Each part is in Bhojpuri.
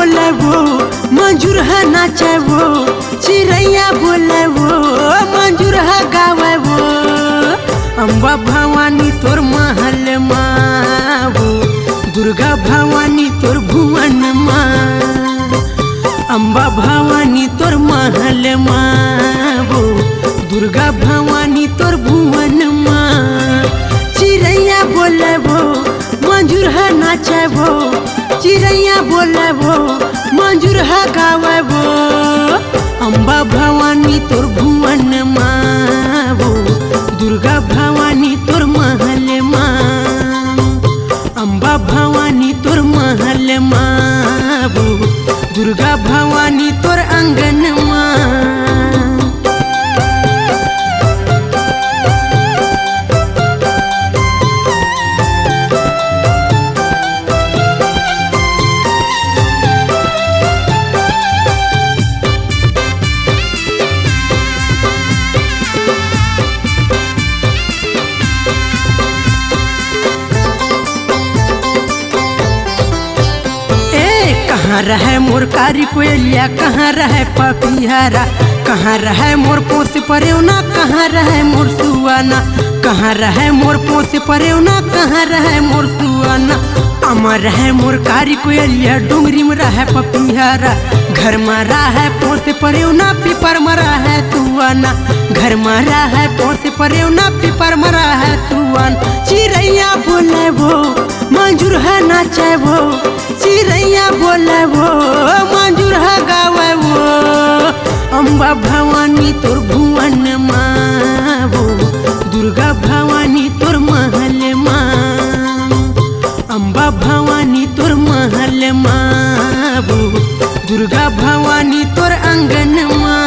बोले वो मंजूर है नाचे वो, चिड़ैया बोले वो मंजूर है गावे वो। अम्बा भवानी तोर महल माँ वो, दुर्गा भवानी तोर भुवन माँ। अम्बा भवानी तोर महल माँ वो, दुर्गा भवानी तोर भुवन माँ। चिड़ैया बोले वो मंजूर है नाचे वो, चिड़ैया बोले वो मंजूर है गावे वो। अम्बा भवानी तोर भुवन माँ वो, दुर्गा भवानी तोर महल माँ। अम्बा भवानी तोर महल माँ वो, दुर्गा भवानी तोर आंगन माँ। कहाँ रहे मोर कारी कोयलिया, कहाँ रहे पपिहरा, कहाँ रहे मोर पोस परेवना, कहाँ रहे मोर सुआना। कहाँ रहे मोर पोस परेवना, कहाँ रहे मोर सुआना। अमर रहे मोर कारी कोयलिया, डुंगरी में रहे पपिहरा। घर में रहे पोस परेवना, पीपर में रहे सुआना। घर में रहे पोस परेवना, पीपर में रहे सुआना। चिड़ैया बोले वो मंजूर है नाचे वो, चिड़ैया बोले वो मंजूर है गावे वो। अम्बा भवानी तोर भुवन माँ वो, दुर्गा भवानी तोर महल माँ। अम्बा भवानी तोर महल माँ वो, दुर्गा भवानी तोर आंगन माँ।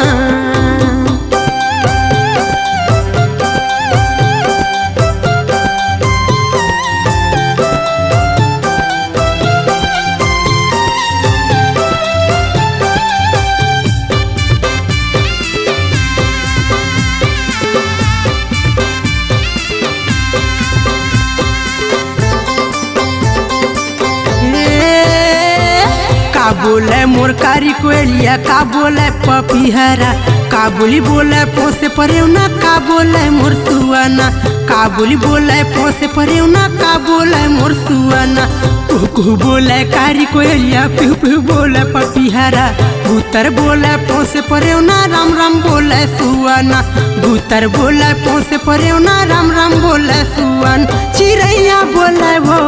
का बोले मोर कारी कोयलिया, का बोले पपिहरा, का बोली बोले पोसे परेवना, का बोले मोर सुआना। का बोली बोले पोसे परेवना, का बोले मोर सुआना। कुहू कुहू बोले कारी कोयलिया, पिहू पिहू बोले पपिहरा। भूतर बोले पोसे परेवना, राम राम बोले सुआना। भूतर बोले पोसे परेवना, राम राम बोले सुआना। चिड़ैया बोले वो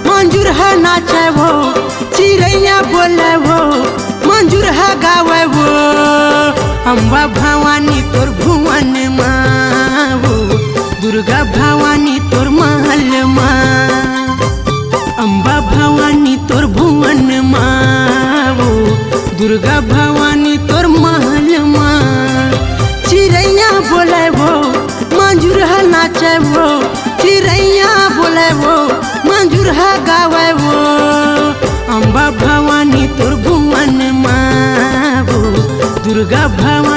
मंजूर है नाचे वो, चिड़ैया बोले वो मंजूर है गावे वो। अम्बा भवानी तोर भुवन माँ वो, दुर्गा भवानी तोर महल माँ। अम्बा भवानी तोर भुवन माँ वो, दुर्गा भवानी तोर महल माँ। चिड़ैया बोले वो मंजूर है नाचे वो, चिड़ैया बोले वो मंजूर है गावे वो। अम्बा भवानी तोर भुवन माँ वो, दुर्गा भवानी